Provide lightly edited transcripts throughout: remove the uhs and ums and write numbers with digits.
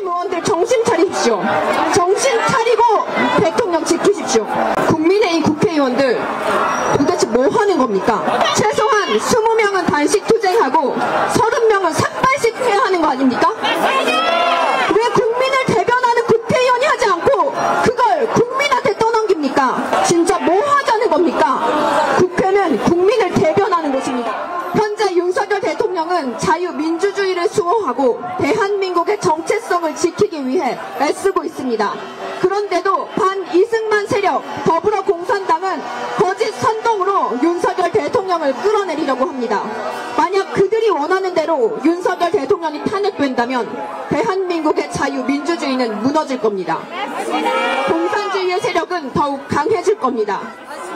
국힘 의원들 정신 차리십시오. 정신 차리고 대통령 지키십시오. 국민의힘 국회의원들 도대체 뭐 하는 겁니까? 최소한 20명은 단식 투쟁하고 30명은 삭발식 해야 하는 거 아닙니까? 왜 국민을 대변하는 국회의원이 하지 않고 그걸 국민한테 떠넘깁니까? 진짜 뭐 하자는 겁니까? 국회는 국민을 대변하는 곳입니다. 현재 윤석열 대통령은 자유민주주의를 수호하고 대한민국의 정체성을 지키기 위해 애쓰고 있습니다. 그런데도 반이승만 세력 더불어공산당은 거짓 선동으로 윤석열 대통령을 끌어내리려고 합니다. 만약 그들이 원하는 대로 윤석열 대통령이 탄핵된다면 대한민국의 자유민주주의는 무너질 겁니다. 공산주의의 세력은 더욱 강해질 겁니다.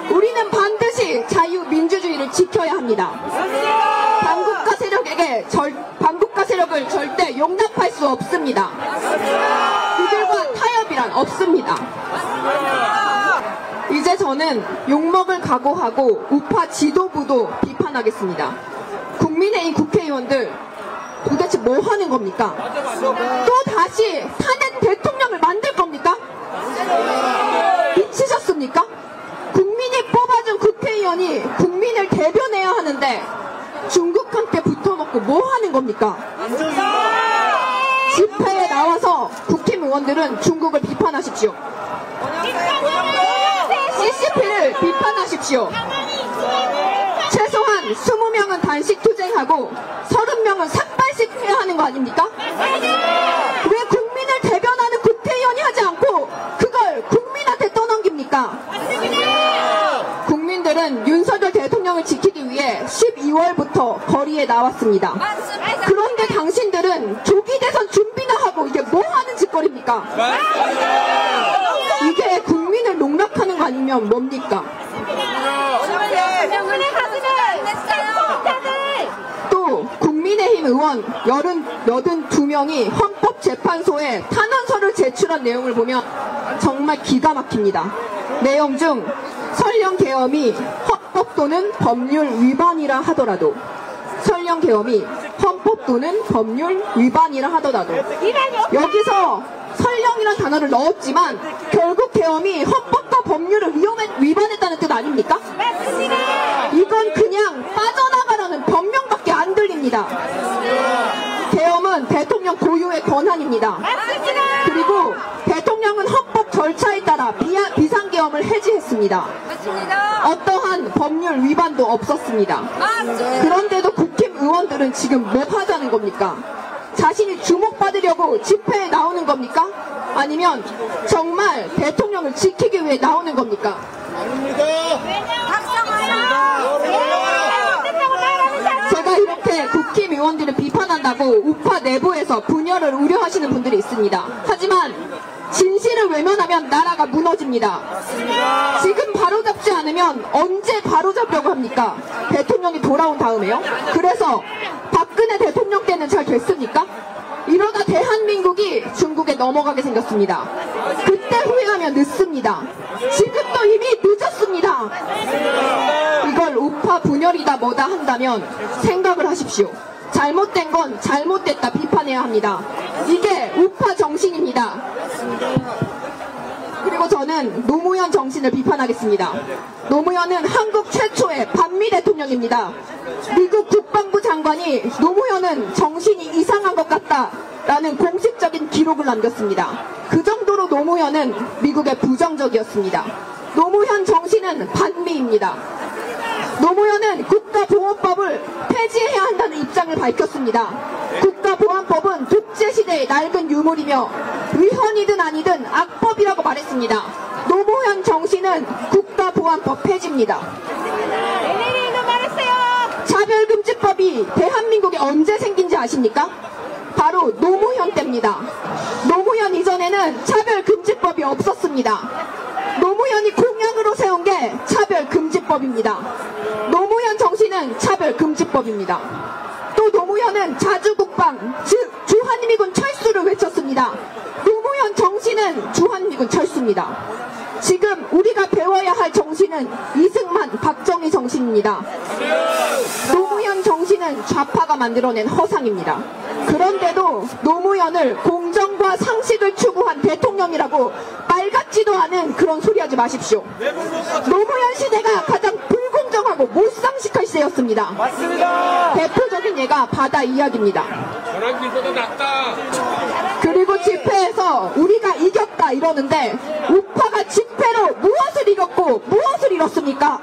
우리는 반드시 자유민주주의를 지켜야 합니다. 반국가 세력을 절대 용납할 수 없습니다. 그들과 타협이란 없습니다. 이제 저는 욕먹을 각오하고 우파 지도부도 비판하겠습니다. 국민의힘 국회의원들 도대체 뭐 하는 겁니까? 또 다시 탄핵 대통령을 만들 겁니까? 미치셨습니까? 국민이 뽑아준 국회의원이 국민을 대변해야 하는데 중국한테 붙어놓고 뭐 하는 겁니까? 집회에 나와서 국힘 의원들은 중국을 비판하십시오. CCP를 비판하십시오. 최소한 20명은 단식 투쟁하고 30명은 삭발식 해야 하는 거 아닙니까? 왜 국민을 대변하는 국회의원이 하지 않고 그걸 국민한테 떠넘깁니까? 국민들은 윤석열 대통령을 지키기 위해 12월부터 거리에 나왔습니다. 그런데 당신들은 조기 대선 준비나 하고 이게 뭐 하는 짓거리입니까? 이게 국민을 농락하는 거 아니면 뭡니까? 또 국민의힘 의원 82명이 헌법재판소에 탄원서를 제출한 내용을 보면 정말 기가 막힙니다. 내용 중 설령계엄이 헌법 또는 법률 위반이라 하더라도 여기서 설령이란 단어를 넣었지만 결국 계엄이 헌법과 법률을 위반했다는 뜻 아닙니까? 이건 그냥 빠져나가라는 변명밖에 안 들립니다. 계엄은 대통령 고유의 권한입니다. 그리고 대통령은 헌법 절차에 따라 비상계엄을 해지했습니다. 어떠한 법률 위반도 없었습니다. 그런데도 국힘 의원들은 지금 뭐 하자는 겁니까? 자신이 주목받으려고 집회에 나오는 겁니까? 아니면 정말 대통령을 지키기 위해 나오는 겁니까? 제가 이렇게 국힘 의원들을 비판한다고 우파 내부에서 분열을 우려하시는 분들이 있습니다. 하지만 진실을 외면하면 나라가 무너집니다. 지금 바로잡지 않으면 언제 바로잡려고 합니까? 대통령이 돌아온 다음에요? 그래서 박근혜 대통령 때는 잘 됐습니까? 이러다 대한민국이 중국에 넘어가게 생겼습니다. 그때 후회하면 늦습니다. 지금도 이미 늦었습니다. 이걸 우파 분열이다 뭐다 한다면 생각을 하십시오. 잘못된 건 잘못됐다 비판해야 합니다. 이게 우파 정신입니다. 그리고 저는 노무현 정신을 비판하겠습니다. 노무현은 한국 최초의 반미 대통령입니다. 미국 국방부 장관이 노무현은 정신이 이상한 것 같다라는 공식적인 기록을 남겼습니다. 그 정도로 노무현은 미국에 부정적이었습니다. 노무현 정신은 반미입니다. 노무현은 국가보안법을 폐지해야 한다는 입장을 밝혔습니다. 국가보안법은 독재시대의 낡은 유물이며 위헌이든 아니든 악법이라고 말했습니다. 노무현 정신은 국가보안법 폐지입니다. 차별금지법이 대한민국에 언제 생긴지 아십니까? 바로 노무현 때입니다. 노무현 이전에는 차별금지법이 없었습니다. 노무현이 공약으로 세운 게 차별금지법입니다. 노무현 정신은 차별금지법입니다. 또 노무현은 자주국방, 즉 주한미군 철수를 외쳤습니다. 노무현 정신은 주한미군 철수입니다. 지금 우리가 배워야 할 정신은 이승만, 박정희 정신입니다. 노무현 정신은 좌파가 만들어낸 허상입니다. 그런데도 노무현을 공정과 정의와 상식을 추구한 대통령이라고 말 같지도 않은 그런 소리 하지 마십시오. 노무현 시대가 가장 불공정하고 못상식할 시대였습니다. 맞습니다. 대표적인 예가 바다 이야기입니다. 저런 길보다 낫다. 그리고 집회에서 우리가 이겼다 이러는데 우파가 집회로 무엇을 이겼고 무엇을 잃었습니까?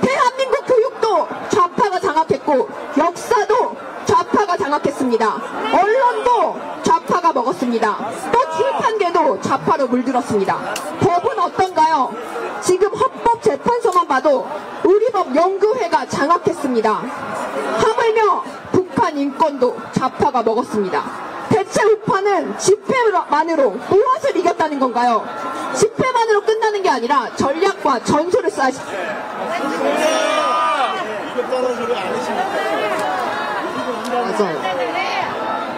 대한민국 교육도 좌파가 장악했고 역사도 좌파가 장악했습니다. 언론도 좌파가 먹었습니다. 또 출판계도 좌파로 물들었습니다. 법은 어떤가요? 지금 헌법재판소만 봐도 우리 법 연구회가 장악했습니다. 하물며 북한 인권도 좌파가 먹었습니다. 대체 우파는 집회만으로 무엇을 이겼다는 건가요? 집회만으로 끝나는 게 아니라 전략과 전술을 쌓으십시오. 맞아요.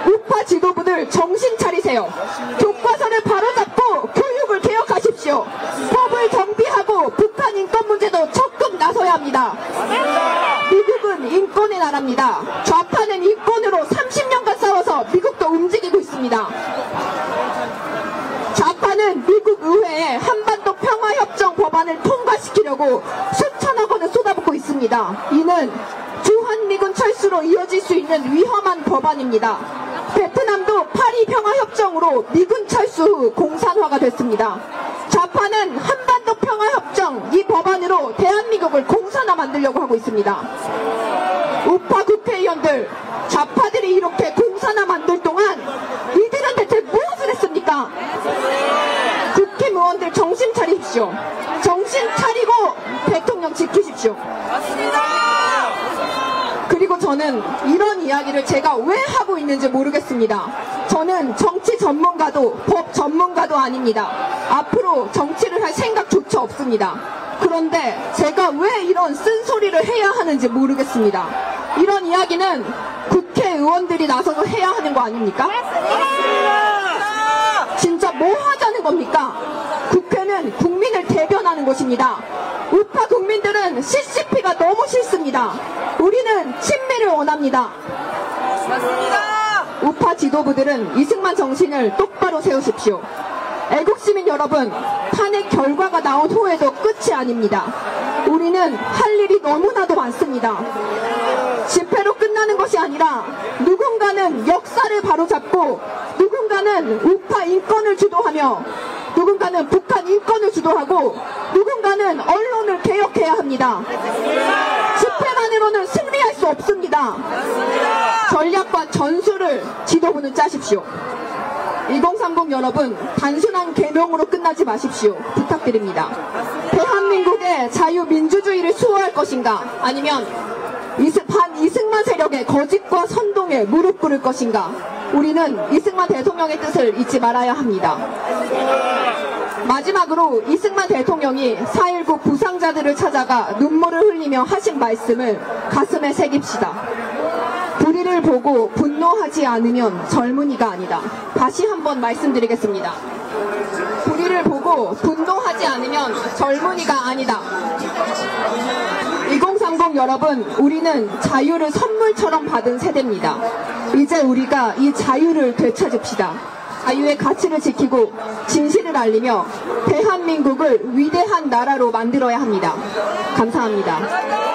우파 지도부들 정신 차리세요. 교과서를 바로잡고 교육을 개혁하십시오. 법을 정비하고 북한 인권 문제도 적극 나서야 합니다. 미국은 인권의 나라입니다. 좌파는 인권으로 30년간 싸워서 미국도 움직이고 있습니다. 좌파는 미국 의회에 한반도 평화협정 법안을 통과시키려고 수천억 원을 쏟아붓고 있습니다. 이는 주한미군 철수로 이어질 수 있는 위험한 법안입니다. 베트남도 파리 평화협정으로 미군 철수 후 공산화가 됐습니다. 좌파는 한반도 평화협정 이 법안으로 대한민국을 공산화 만들려고 하고 있습니다. 우파 국회의원들, 좌파들이 이렇게 공산화 만들 동안 이들은 대체 무엇을 했습니까? 국회의원들 정신 차리십시오. 정신 차리고 대통령 지키십시오. 그리고 저는 이런 이야기를 제가 왜 하고 있는지 모르겠습니다. 저는 정치 전문가도 법 전문가도 아닙니다. 앞으로 정치를 할 생각조차 없습니다. 그런데 제가 왜 이런 쓴소리를 해야 하는지 모르겠습니다. 이런 이야기는 국회의원들이 나서서 해야 하는 거 아닙니까? 진짜 뭐 하자는 겁니까? 국회는 국민을 대변하는 곳입니다. 우파 국민들은 CCP가 너무 싫습니다. 우리는 친미를 원합니다. 우파 지도부들은 이승만 정신을 똑바로 세우십시오. 애국시민 여러분, 탄핵 결과가 나온 후에도 끝이 아닙니다. 우리는 할 일이 너무나도 많습니다. 집회로 끝나는 것이 아니라 누군가는 역사를 바로잡고 누군가는 우파 인권을 주도하며 누군가는 북한 인권을 주도하고 누군가는 언론을 개혁해야 합니다. 집회만으로는 승리할 수 없습니다. 전략과 전술을 지도부는 짜십시오. 2030 여러분, 단순한 계명으로 끝나지 마십시오. 부탁드립니다. 대한민국의 자유민주주의를 수호할 것인가? 아니면 이승만 세력의 거짓과 선동에 무릎 꿇을 것인가? 우리는 이승만 대통령의 뜻을 잊지 말아야 합니다. 마지막으로 이승만 대통령이 4.19 부상자들을 찾아가 눈물을 흘리며 하신 말씀을 가슴에 새깁시다. 불의를 보고 분노하지 않으면 젊은이가 아니다. 다시 한번 말씀드리겠습니다. 불의를 보고 분노하지 않으면 젊은이가 아니다. 2030 여러분, 우리는 자유를 선물처럼 받은 세대입니다. 이제 우리가 이 자유를 되찾읍시다. 자유의 가치를 지키고 진실을 알리며 대한민국을 위대한 나라로 만들어야 합니다. 감사합니다.